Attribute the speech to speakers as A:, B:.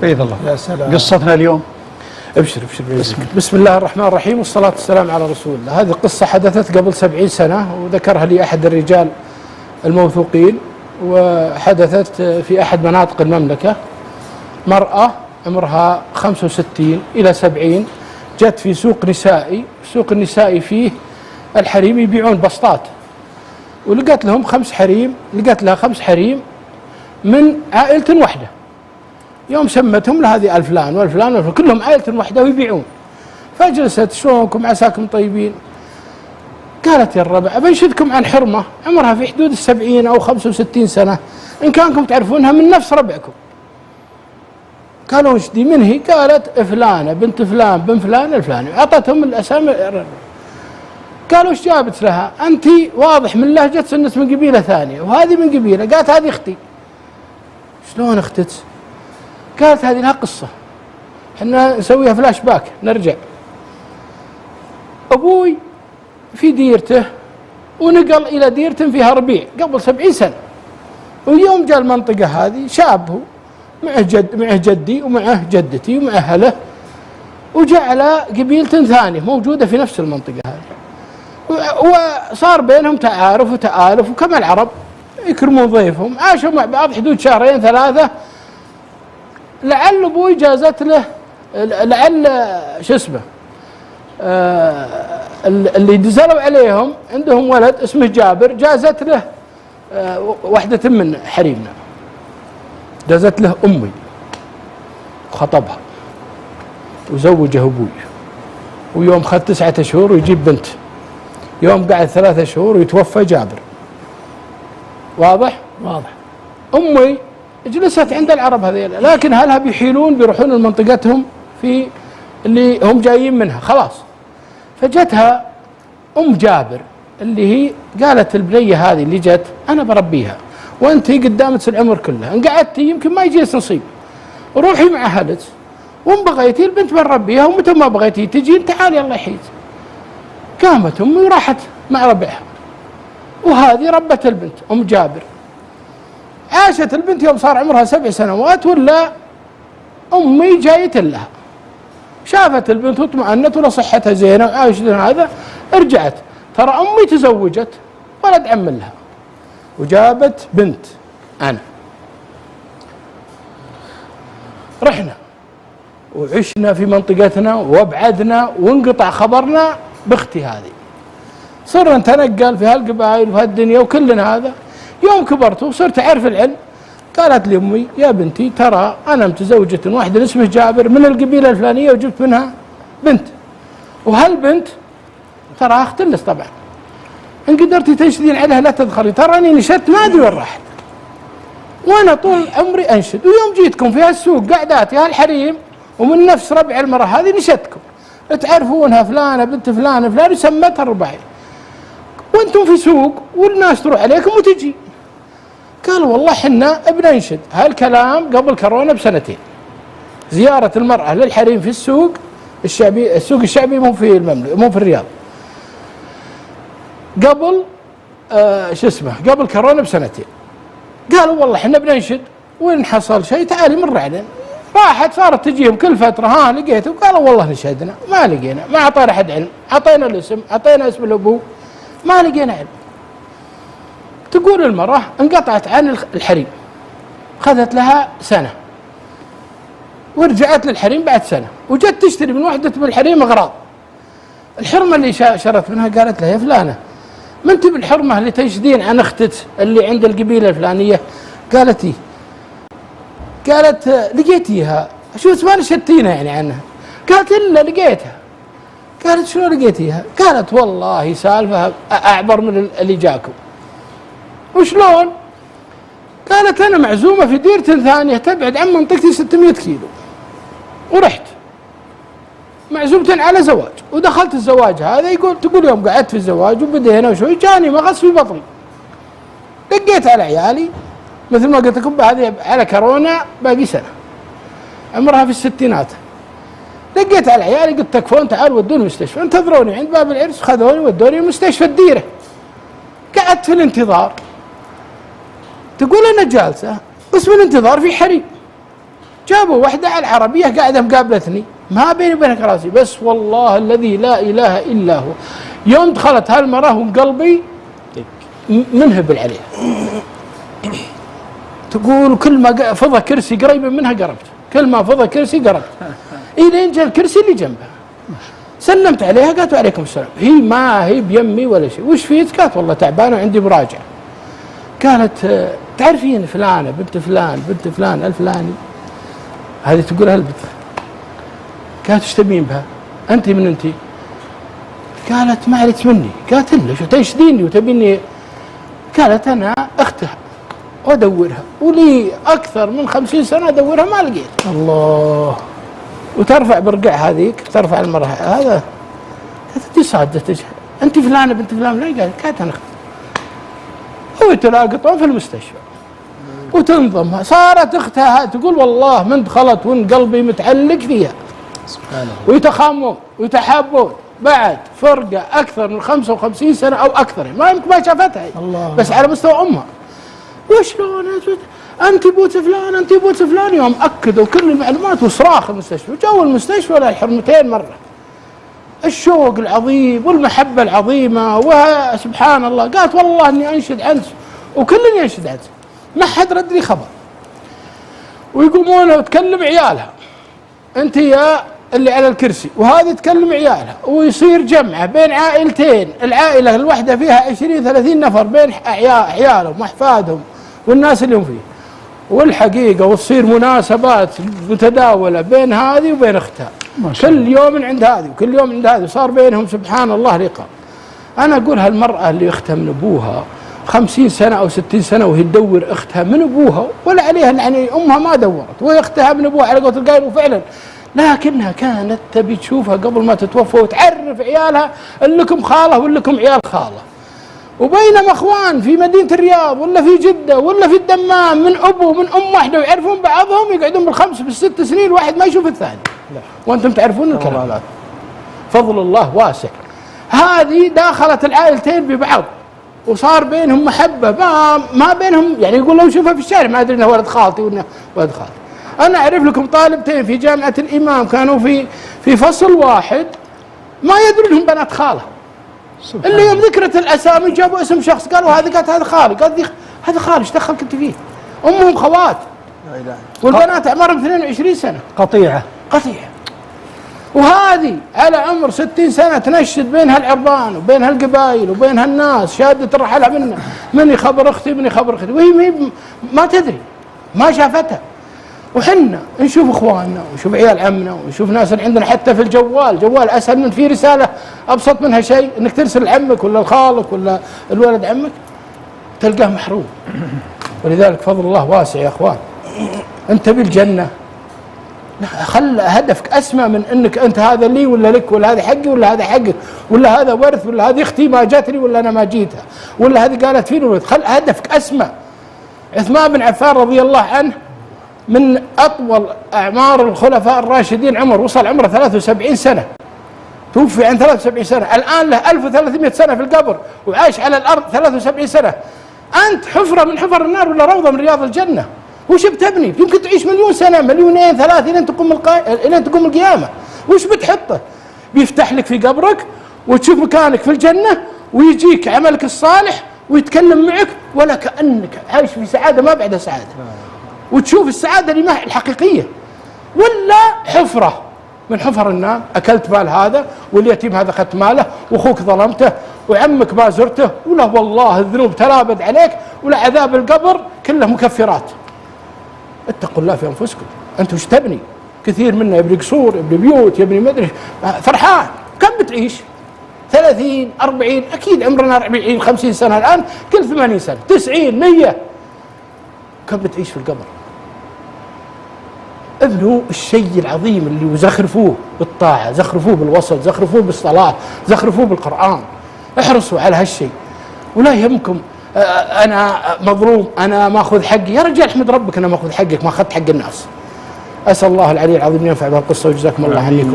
A: بإذن الله.
B: يا سلام.
A: قصتنا اليوم
B: ابشر بسم الله الرحمن الرحيم والصلاة والسلام على رسول الله. هذه قصة حدثت قبل 70 سنة وذكرها لي أحد الرجال الموثوقين، وحدثت في أحد مناطق المملكة. مرأة عمرها 65 إلى 70 جت في سوق نسائي، السوق النسائي فيه الحريم يبيعون بسطات، ولقت لهم 5 حريم، لقت لها 5 حريم من عائلة واحدة. يوم سمتهم لهذه الفلان والفلان والفلان كلهم عائلة واحدة ويبيعون. فجلست شلونكم عساكم طيبين؟ قالت يا الربع بنشدكم عن حرمة عمرها في حدود 70 أو 65 سنة، إن كانكم تعرفونها من نفس ربعكم. قالوا وش دي من هي؟ قالت فلانة بنت فلان بن فلان الفلاني، أعطتهم الأسامي. قالوا وش جابت لها؟ أنت واضح من لهجة سنة من قبيلة ثانية وهذه من قبيلة. قالت هذه أختي. شلون أختك؟ قالت هذه لها قصة، احنا نسويها فلاش باك نرجع. أبوي في ديرته ونقل إلى ديرة فيها ربيع قبل 70 سنة، ويوم جاء المنطقة هذه شاب هو معه جدي ومعه جدتي ومعه أهله، وجاء على قبيلة ثانية موجودة في نفس المنطقة هذه، وصار بينهم تعارف وتآلف، وكما العرب يكرمون ضيفهم. عاشوا مع بعض حدود 2 3. لعل أبوي جازت له، لعل شو اسمه اللي نزلوا عليهم عندهم ولد اسمه جابر، جازت له واحدة من حريمنا، جازت له أمي وخطبها وزوجه أبوي. ويوم خد 9 شهور ويجيب بنت، يوم قعد 3 شهور ويتوفى جابر. واضح؟ أمي جلست عند العرب هذيلا، لكن هلها بيحيلون بيروحون لمنطقتهم في اللي هم جايين منها خلاص. فجتها أم جابر اللي هي قالت البنية هذه اللي جت أنا بربيها وأنت قدامك العمر كله، إن قعدتي يمكن ما يجي نصيب، روحي مع أهلك، وإن بغيتي البنت بنربيها، ومتى ما بغيتي تجين تعالي الله يحييك. قامت أمي وراحت مع ربعها، وهذه ربت البنت أم جابر. عاشت البنت يوم صار عمرها 7 سنوات ولا أمي جاية لها، شافت البنت واطمأنت ولا صحتها زينة وعاشت هذا، رجعت. ترى أمي تزوجت ولد عم لها وجابت بنت. أنا رحنا وعشنا في منطقتنا وابعدنا وانقطع خبرنا باختي هذه، صرنا نتنقل في هالقبائل وفي هالدنيا وكلنا هذا. يوم كبرت وصرت أعرف العلم، قالت لي أمي يا بنتي ترى أنا متزوجة واحدة اسمه جابر من القبيلة الفلانية وجبت منها بنت، وهالبنت ترى أخت لس طبعا، إن قدرتي تنشدين عليها لا تدخلي، تراني نشدت ما أدري وين راحت، وأنا طول عمري أنشد. ويوم جيتكم في هالسوق قعداتي هالحريم ومن نفس ربع المرأة هذه نشدتكم تعرفونها فلانة بنت فلانة فلانة سمتها الرباعي، وأنتم في سوق والناس تروح عليكم وتجي. قال والله حنا بننشد. هالكلام قبل كورونا ب2 زيارة المرأة للحريم في السوق الشعبي، السوق الشعبي مو في المملكة مو في الرياض، قبل شو اسمه قبل كورونا ب2. قالوا والله حنا بننشد وإن حصل شيء تعالي مر علينا. راحت صارت تجيهم كل فترة ها لقيته، قالوا والله نشهدنا ما لقينا، ما أعطينا أحد علم، أعطينا الاسم أعطينا اسم الأبو ما لقينا علم. تقول المرأة انقطعت عن الحريم، خذت لها 1 سنة ورجعت للحريم بعد 1 سنة، وجت تشتري من وحدة بالحريم أغراض. الحرمة اللي شرت منها قالت لها يا فلانة ما انت بالحرمة اللي تنشدين عن اختك اللي عند القبيلة الفلانية؟ قالت ايه؟ قالت لقيتيها. شو اسمها نشدتينها يعني عنها؟ قالت الا لقيتها. قالت شنو لقيتيها؟ قالت والله سالفة أعبر من اللي جاكم. وشلون؟ قالت أنا معزومة في ديرة ثانية تبعد عن منطقتي 600 كيلو، ورحت معزومة على زواج، ودخلت الزواج هذا تقول يوم قعدت في الزواج وبدينا وشوي جاني مغص في بطني، دقيت على عيالي مثل ما قلت لكم هذه على كورونا باقي 1 سنة عمرها في الستينات. دقيت على عيالي قلت تكفون تعالوا ودوني المستشفى، انتظروني عند باب العرس، خذوني ودوني مستشفى الديرة. قعدت في الانتظار، تقول أنا جالسة قسم الانتظار في حريم، جابوا واحدة على العربية قاعدة مقابلتني، ما بيني وبينها كراسي، بس والله الذي لا إله إلا هو يوم دخلت هالمرأة وقلبي منهبل عليها. تقول كل ما فضى كرسي قريبة منها قربت، كل ما فضى كرسي قربت، إلين جاء الكرسي اللي جنبها سلمت عليها قالت وعليكم السلام. هي ما هي بيمي ولا شيء. وش فيك؟ قالت والله تعبانة وعندي مراجعة. قالت تعرفين فلانة بنت فلان بنت فلان الفلاني؟ هذه تقولها البنت. قالت ايش تبين بها؟ انت من انت؟ قالت ما عليك مني. قالت الا شو تنشديني وتبيني؟ قالت انا اختها وادورها ولي اكثر من 50 سنه ادورها ما لقيت. الله. وترفع برقع هذيك، ترفع المراه هذا. قالت انت صادتك انت فلانه بنت فلان؟ لا. قالت انا اختها. ويتلاقطون في المستشفى وتنضم. صارت اختها تقول والله من دخلت وان قلبي متعلق فيها. سبحان الله. ويتخامون ويتحابون بعد فرقه اكثر من 55 سنه او اكثر، ما يمكن ما شافتها الله. بس على مستوى امها. وشلون انت بوت فلان انت بوت فلان؟ يوم اكدوا كل المعلومات وصراخ المستشفى، جو المستشفى ولا الحرمتين مره. الشوق العظيم والمحبه العظيمه وسبحان الله. قالت والله اني انشد عنك وكل ينشد عنك، ما حد رد لي خبر. ويقومون وتكلم عيالها، انت يا اللي على الكرسي وهذه تكلم عيالها، ويصير جمعه بين عائلتين، العائله الواحده فيها 20 30 نفر بين عيالهم واحفادهم والناس اللي هم فيه. والحقيقه وتصير مناسبات متداوله بين هذه وبين اختها، كل يوم عند هذه وكل يوم عند هذه، صار بينهم سبحان الله لقاء. انا اقول هالمراه اللي اختها من ابوها 50 سنه او 60 سنه وهي تدور اختها من ابوها، ولا عليها يعني امها ما دورت وهي اختها من ابوها على قولة القائل، وفعلا لكنها كانت تبي تشوفها قبل ما تتوفى وتعرف عيالها ان لكم خاله وان لكم عيال خاله. وبينما اخوان في مدينه الرياض ولا في جده ولا في الدمام من ابو ومن ام واحده ويعرفون بعضهم، يقعدون بالخمس بالست سنين واحد ما يشوف الثاني. لا. وانتم تعرفون الكلام. فضل الله واسع. هذه داخلت العائلتين ببعض وصار بينهم محبه، ما بينهم يعني يقول لو شوفها في الشارع ما ادري انه ولد خالتي ولا ولد خالتي. انا اعرف لكم طالبتين في جامعه الامام كانوا في فصل واحد ما يدري انهم بنات خاله. اللي يوم ذكرت الاسامي جابوا اسم شخص قالوا هذا، قالت هذا خالي، قالت هذا خالي ايش دخلك انت فيه؟ امهم خوات. لا اله. والبنات اعمارهم 22 سنه. قطيعه. وهذه على عمر 60 سنه تنشد بين هالعربان وبين هالقبائل وبين هالناس، شاده الرحلة منه، من يخبر اختي من يخبر اختي، وهي ما تدري ما شافتها. وحنا نشوف اخواننا ونشوف عيال عمنا ونشوف ناس اللي عندنا حتى في الجوال اسهل من في رساله ابسط منها شيء انك ترسل لعمك ولا لخالك ولا الولد عمك تلقاه محروم. ولذلك فضل الله واسع يا اخوان. انت بالجنه خل هدفك اسمى من انك انت هذا لي ولا لك ولا هذا حقي ولا هذا حقك ولا هذا ورث ولا هذه اختي ما جاتني ولا انا ما جيتها ولا هذه قالت فيني. خل هدفك اسمى. عثمان بن عفان رضي الله عنه من اطول اعمار الخلفاء الراشدين، عمر وصل عمره 73 سنه، توفي عن 73 سنه، الان له 1300 سنه في القبر وعايش على الارض 73 سنه. انت حفره من حفر النار ولا روضه من رياض الجنه؟ وش بتبني؟ يمكن تعيش مليون سنه، مليونين ثلاثه الين تقوم القيامه. وش بتحطه؟ بيفتح لك في قبرك وتشوف مكانك في الجنه ويجيك عملك الصالح ويتكلم معك ولا كانك عايش في سعاده ما بعدها سعاده، وتشوف السعاده الحقيقيه. ولا حفره من حفر النار، اكلت مال هذا واليتيم هذا اخذت ماله واخوك ظلمته وعمك ما زرته، ولا والله الذنوب تلابد عليك، ولا عذاب القبر كله مكفرات. اتقوا الله في انفسكم. انتم وش تبني؟ كثير منا يبني قصور، يبني بيوت، يبني مدري، فرحان. كم بتعيش؟ 30 40 اكيد عمرنا 40 50 سنه الان، كل 80 سنه 90 100. كم بتعيش في القبر؟ ابنوا الشيء العظيم اللي وزخرفوه بالطاعه، زخرفوه بالوصل، زخرفوه بالصلاه، زخرفوه بالقران. احرصوا على هالشيء. ولا يهمكم انا مظلوم انا ما اخذ حقي. يا رجال احمد ربك انا ما اخذ حقك، ما اخذت حق الناس. اسال الله العلي العظيم ان ينفع بهالقصه وجزاكم الله عني.